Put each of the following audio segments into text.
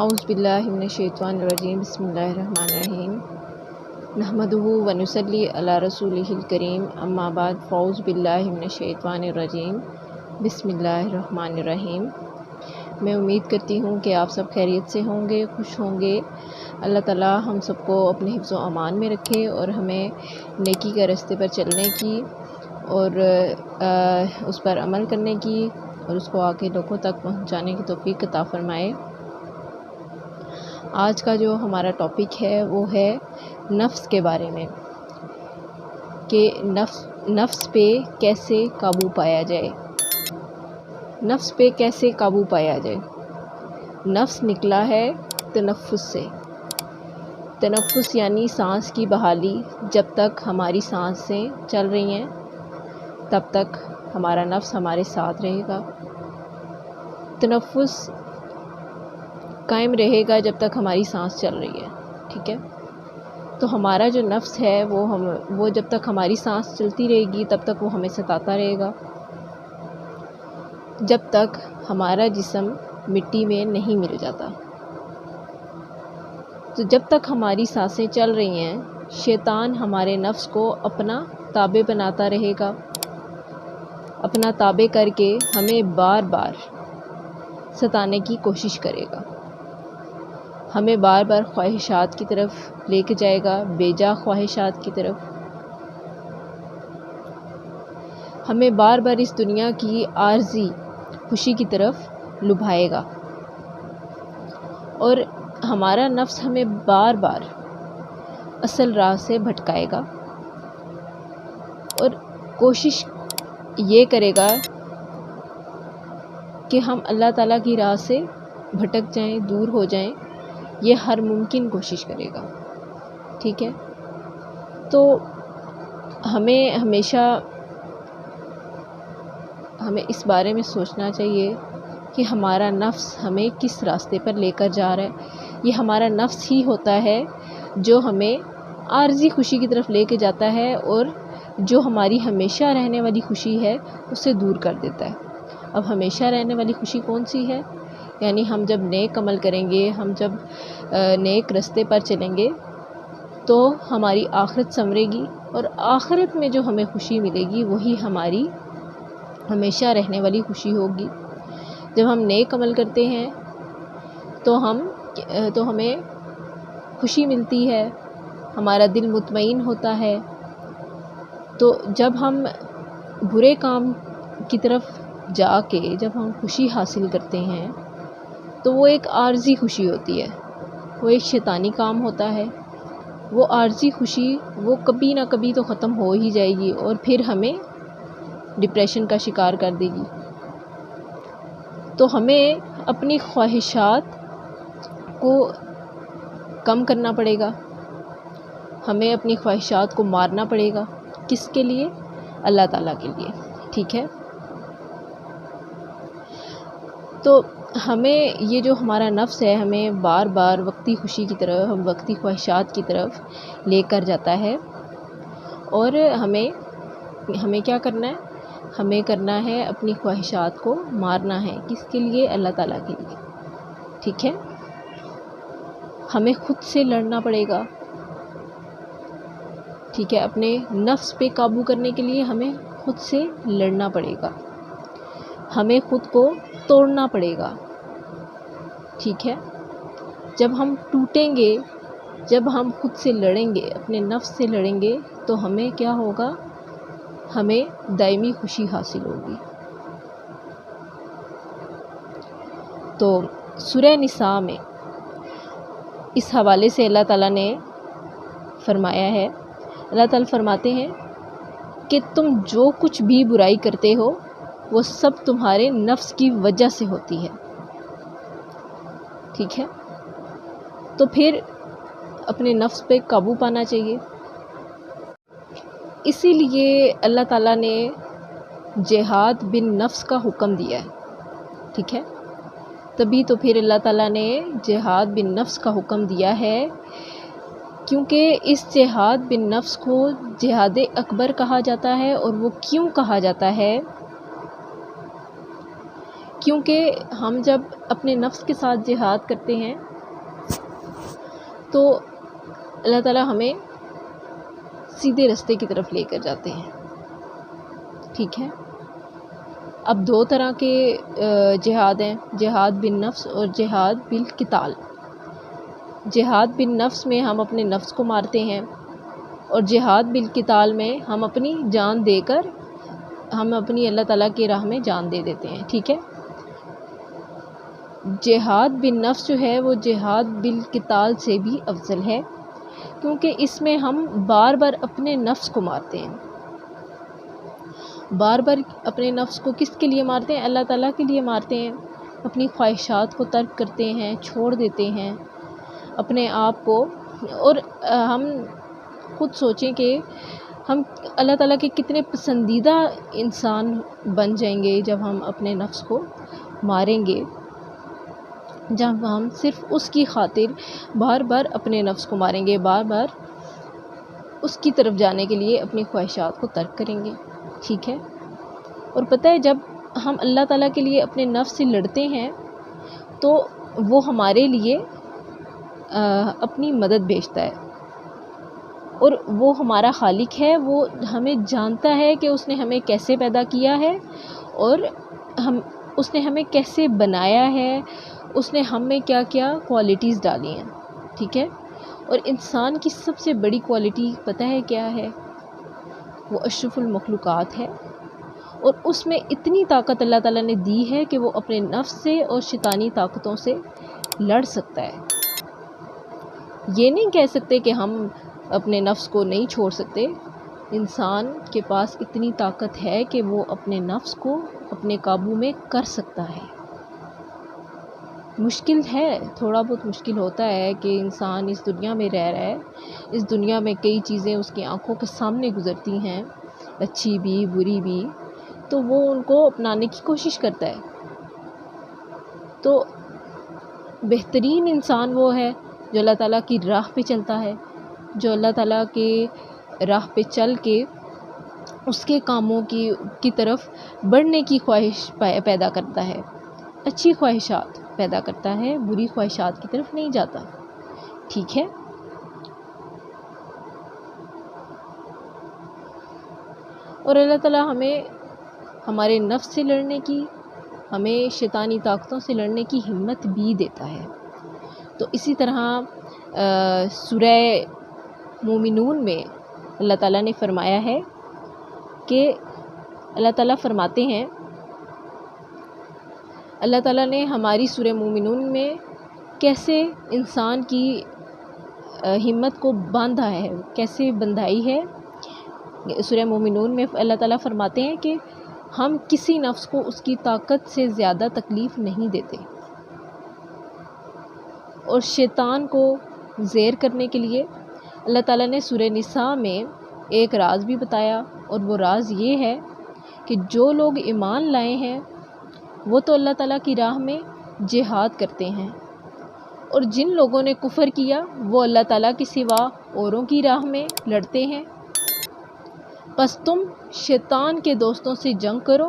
اعوذ باللہ من الشیطان الرجیم بسم اللہ الرحمن الرحیم نحمدہ و نصلی علی رسولہ الکریم اما بعد فاعوذ باللہ من الشیطان الرجیم بسم اللہ الرحمن الرحیم۔ میں امید کرتی ہوں کہ آپ سب خیریت سے ہوں گے، خوش ہوں گے۔ اللہ تعالی ہم سب کو اپنے حفظ و امان میں رکھے اور ہمیں نیکی کے راستے پر چلنے کی اور اس پر عمل کرنے کی اور اس کو آگے لوگوں تک پہنچانے کی توفیق عطا فرمائے۔ آج کا جو ہمارا ٹاپک ہے وہ ہے نفس کے بارے میں، کہ نفس پہ کیسے قابو پایا جائے۔ نفس پہ کیسے قابو پایا جائے؟ نفس نکلا ہے تنفس سے۔ تنفس یعنی سانس کی بحالی۔ جب تک ہماری سانسیں چل رہی ہیں تب تک ہمارا نفس ہمارے ساتھ رہے گا۔ تنفس قائم رہے گا جب تک ہماری سانس چل رہی ہے، ٹھیک ہے؟ تو ہمارا جو نفس ہے وہ جب تک ہماری سانس چلتی رہے گی تب تک وہ ہمیں ستاتا رہے گا، جب تک ہمارا جسم مٹی میں نہیں مل جاتا۔ تو جب تک ہماری سانسیں چل رہی ہیں شیطان ہمارے نفس کو اپنا تابع بناتا رہے گا، اپنا تابع کر کے ہمیں بار بار ستانے کی کوشش کرے گا، ہمیں بار بار خواہشات کی طرف لے کے جائے گا، بے جا خواہشات کی طرف۔ ہمیں بار بار اس دنیا کی عارضی خوشی کی طرف لبھائے گا، اور ہمارا نفس ہمیں بار بار اصل راہ سے بھٹکائے گا اور کوشش یہ کرے گا کہ ہم اللہ تعالیٰ کی راہ سے بھٹک جائیں، دور ہو جائیں۔ یہ ہر ممکن کوشش کرے گا، ٹھیک ہے؟ تو ہمیں ہمیشہ اس بارے میں سوچنا چاہیے کہ ہمارا نفس ہمیں کس راستے پر لے کر جا رہا ہے۔ یہ ہمارا نفس ہی ہوتا ہے جو ہمیں عارضی خوشی کی طرف لے کے جاتا ہے اور جو ہماری ہمیشہ رہنے والی خوشی ہے اسے دور کر دیتا ہے۔ اب ہمیشہ رہنے والی خوشی کون سی ہے؟ یعنی ہم جب نیک عمل کریں گے، ہم جب نیک راستے پر چلیں گے تو ہماری آخرت سنورے گی، اور آخرت میں جو ہمیں خوشی ملے گی وہی ہماری ہمیشہ رہنے والی خوشی ہوگی۔ جب ہم نیک عمل کرتے ہیں تو ہمیں خوشی ملتی ہے، ہمارا دل مطمئن ہوتا ہے۔ تو جب ہم برے کام کی طرف جا کے جب ہم خوشی حاصل کرتے ہیں تو وہ ایک عارضی خوشی ہوتی ہے، وہ ایک شیطانی کام ہوتا ہے۔ وہ عارضی خوشی وہ کبھی نہ کبھی تو ختم ہو ہی جائے گی اور پھر ہمیں ڈپریشن کا شکار کر دے گی۔ تو ہمیں اپنی خواہشات کو کم کرنا پڑے گا، ہمیں اپنی خواہشات کو مارنا پڑے گا۔ کس کے لیے؟ اللہ تعالیٰ کے لیے، ٹھیک ہے؟ تو ہمیں یہ جو ہمارا نفس ہے ہمیں بار بار وقتی خوشی کی طرف، وقتی خواہشات کی طرف لے کر جاتا ہے، اور ہمیں کیا کرنا ہے؟ ہمیں کرنا ہے اپنی خواہشات کو مارنا ہے۔ کس کے لیے؟ اللہ تعالیٰ کے لیے، ٹھیک ہے؟ ہمیں خود سے لڑنا پڑے گا، ٹھیک ہے؟ اپنے نفس پہ قابو کرنے کے لیے ہمیں خود سے لڑنا پڑے گا، ہمیں خود کو توڑنا پڑے گا، ٹھیک ہے؟ جب ہم ٹوٹیں گے، جب ہم خود سے لڑیں گے، اپنے نفس سے لڑیں گے تو ہمیں کیا ہوگا؟ ہمیں دائمی خوشی حاصل ہوگی۔ تو سورہ نساء میں اس حوالے سے اللہ تعالیٰ نے فرمایا ہے، اللہ تعالیٰ فرماتے ہیں کہ تم جو کچھ بھی برائی کرتے ہو وہ سب تمہارے نفس کی وجہ سے ہوتی ہے، ٹھیک ہے؟ تو پھر اپنے نفس پہ قابو پانا چاہیے۔ اسی لیے اللہ تعالیٰ نے جہاد بن نفس کا حکم دیا ہے، ٹھیک ہے؟ تبھی تو پھر اللہ تعالیٰ نے جہاد بن نفس کا حکم دیا ہے، کیونکہ اس جہاد بن نفس کو جہاد اکبر کہا جاتا ہے۔ اور وہ کیوں کہا جاتا ہے؟ کیونکہ ہم جب اپنے نفس کے ساتھ جہاد کرتے ہیں تو اللہ تعالیٰ ہمیں سیدھے راستے کی طرف لے کر جاتے ہیں. ٹھیک ہے. اب دو طرح کے جہاد ہیں، جہاد بالنفس اور جہاد بالقتال. جہاد بالنفس میں ہم اپنے نفس کو مارتے ہیں، اور جہاد بالقتال میں ہم اپنی جان دے کر ہم اپنی اللہ تعالیٰ کی راہ میں جان دے دیتے ہیں. ٹھیک ہے. جہاد بالنفس جو ہے وہ جہاد بالقتال سے بھی افضل ہے، کیونکہ اس میں ہم بار بار اپنے نفس کو مارتے ہیں. بار بار اپنے نفس کو کس کے لیے مارتے ہیں؟ اللہ تعالیٰ کے لیے مارتے ہیں. اپنی خواہشات کو ترک کرتے ہیں، چھوڑ دیتے ہیں اپنے آپ کو. اور ہم خود سوچیں کہ ہم اللہ تعالیٰ کے کتنے پسندیدہ انسان بن جائیں گے جب ہم اپنے نفس کو ماریں گے، جب ہم صرف اس کی خاطر بار بار اپنے نفس کو ماریں گے، بار بار اس کی طرف جانے کے لیے اپنی خواہشات کو ترک کریں گے. ٹھیک ہے. اور پتہ ہے جب ہم اللہ تعالیٰ کے لیے اپنے نفس سے لڑتے ہیں تو وہ ہمارے لیے اپنی مدد بھیجتا ہے، اور وہ ہمارا خالق ہے. وہ ہمیں جانتا ہے کہ اس نے ہمیں کیسے پیدا کیا ہے، اور اس نے ہمیں کیسے بنایا ہے، اس نے ہم میں کیا کیا کوالٹیز ڈالی ہیں. ٹھیک ہے. اور انسان کی سب سے بڑی کوالٹی پتہ ہے کیا ہے؟ وہ اشرف المخلوقات ہے. اور اس میں اتنی طاقت اللہ تعالیٰ نے دی ہے کہ وہ اپنے نفس سے اور شیطانی طاقتوں سے لڑ سکتا ہے. یہ نہیں کہہ سکتے کہ ہم اپنے نفس کو نہیں چھوڑ سکتے. انسان کے پاس اتنی طاقت ہے کہ وہ اپنے نفس کو اپنے قابو میں کر سکتا ہے. مشکل ہے، تھوڑا بہت مشکل ہوتا ہے کہ انسان اس دنیا میں رہ رہا ہے. اس دنیا میں کئی چیزیں اس کی آنکھوں کے سامنے گزرتی ہیں، اچھی بھی بری بھی، تو وہ ان کو اپنانے کی کوشش کرتا ہے. تو بہترین انسان وہ ہے جو اللہ تعالیٰ کی راہ پہ چلتا ہے، جو اللہ تعالیٰ کے راہ پہ چل کے اس کے کاموں کی طرف بڑھنے کی خواہش پیدا کرتا ہے، اچھی خواہشات پیدا کرتا ہے، بری خواہشات کی طرف نہیں جاتا. ٹھیک ہے. اور اللہ تعالیٰ ہمیں ہمارے نفس سے لڑنے کی، ہمیں شیطانی طاقتوں سے لڑنے کی ہمت بھی دیتا ہے. تو اسی طرح سورہ مومنون میں اللہ تعالیٰ نے فرمایا ہے کہ اللہ تعالیٰ فرماتے ہیں، اللہ تعالیٰ نے ہماری سورہ مومنون میں کیسے انسان کی ہمت کو باندھا ہے، کیسے بندھائی ہے. سورہ مومنون میں اللہ تعالیٰ فرماتے ہیں کہ ہم کسی نفس کو اس کی طاقت سے زیادہ تکلیف نہیں دیتے، اور شیطان کو زیر کرنے کے لیے اللہ تعالیٰ نے سورہ نساء میں ایک راز بھی بتایا، اور وہ راز یہ ہے کہ جو لوگ ایمان لائے ہیں وہ تو اللہ تعالیٰ کی راہ میں جہاد کرتے ہیں، اور جن لوگوں نے کفر کیا وہ اللہ تعالیٰ کے سوا اوروں کی راہ میں لڑتے ہیں. پس تم شیطان کے دوستوں سے جنگ کرو،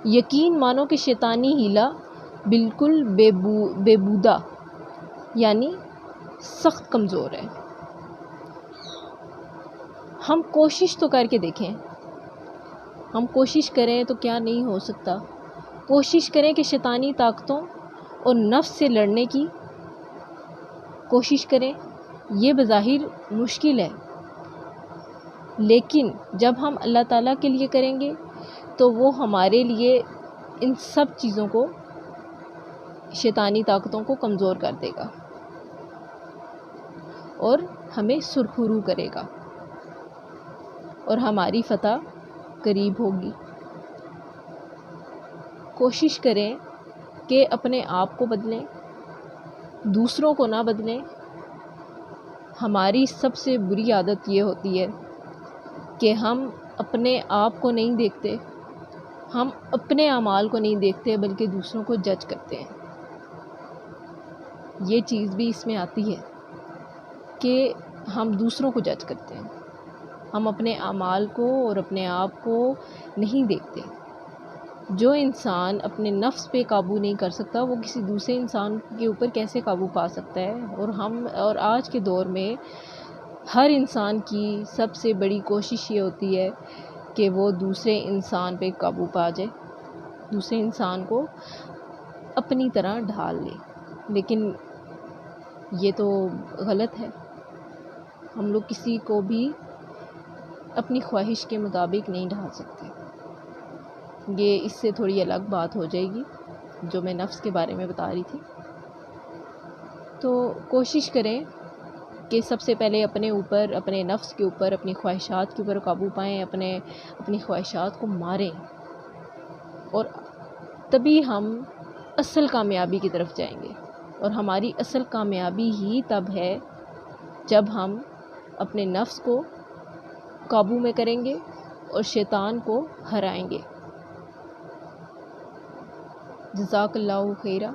یقین مانو کہ شیطانی ہیلا بالکل بے بودہ یعنی سخت کمزور ہے. ہم کوشش تو کر کے دیکھیں، ہم کوشش کریں تو کیا نہیں ہو سکتا. کوشش کریں کہ شیطانی طاقتوں اور نفس سے لڑنے کی کوشش کریں. یہ بظاہر مشکل ہے، لیکن جب ہم اللہ تعالیٰ کے لیے کریں گے تو وہ ہمارے لیے ان سب چیزوں کو، شیطانی طاقتوں کو کمزور کر دے گا اور ہمیں سرخرو کرے گا، اور ہماری فتح قریب ہوگی. کوشش کریں کہ اپنے آپ کو بدلیں، دوسروں کو نہ بدلیں. ہماری سب سے بری عادت یہ ہوتی ہے کہ ہم اپنے آپ کو نہیں دیکھتے، ہم اپنے اعمال کو نہیں دیکھتے بلکہ دوسروں کو جج کرتے ہیں. یہ چیز بھی اس میں آتی ہے کہ ہم دوسروں کو جج کرتے ہیں، ہم اپنے اعمال کو اور اپنے آپ کو نہیں دیکھتے. جو انسان اپنے نفس پہ قابو نہیں کر سکتا وہ کسی دوسرے انسان کے اوپر کیسے قابو پا سکتا ہے؟ اور آج کے دور میں ہر انسان کی سب سے بڑی کوشش یہ ہوتی ہے کہ وہ دوسرے انسان پہ قابو پا جائے، دوسرے انسان کو اپنی طرح ڈھال لے، لیکن یہ تو غلط ہے۔ ہم لوگ کسی کو بھی اپنی خواہش کے مطابق نہیں ڈھال سکتے۔ یہ اس سے تھوڑی الگ بات ہو جائے گی جو میں نفس کے بارے میں بتا رہی تھی۔ تو کوشش کریں کہ سب سے پہلے اپنے اوپر، اپنے نفس کے اوپر، اپنی خواہشات کے اوپر قابو پائیں، اپنی خواہشات کو ماریں، اور تبھی ہم اصل کامیابی کی طرف جائیں گے۔ اور ہماری اصل کامیابی ہی تب ہے جب ہم اپنے نفس کو قابو میں کریں گے اور شیطان کو ہرائیں گے۔ جزاک اللہ خیرہ۔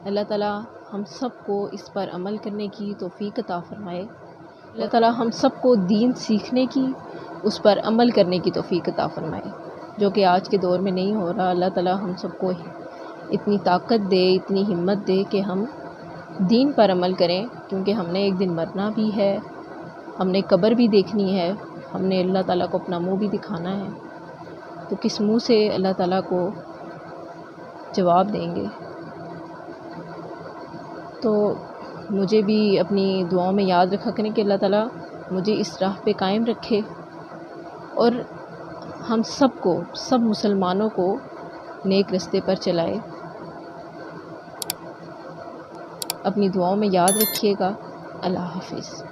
اللہ تعالیٰ ہم سب کو اس پر عمل کرنے کی توفیق عطا فرمائے۔ اللہ تعالیٰ ہم سب کو دین سیکھنے کی، اس پر عمل کرنے کی توفیق عطا فرمائے، جو کہ آج کے دور میں نہیں ہو رہا۔ اللہ تعالیٰ ہم سب کو اتنی طاقت دے، اتنی ہمت دے کہ ہم دین پر عمل کریں، کیونکہ ہم نے ایک دن مرنا بھی ہے، ہم نے قبر بھی دیکھنی ہے، ہم نے اللہ تعالیٰ کو اپنا منہ بھی دکھانا ہے، تو کس منہ سے اللہ تعالیٰ کو جواب دیں گے؟ تو مجھے بھی اپنی دعاؤں میں یاد رکھا کریں کہ اللہ تعالیٰ مجھے اس راہ پہ قائم رکھے، اور ہم سب کو، سب مسلمانوں کو نیک رستے پر چلائے۔ اپنی دعاؤں میں یاد رکھیے گا۔ اللہ حافظ۔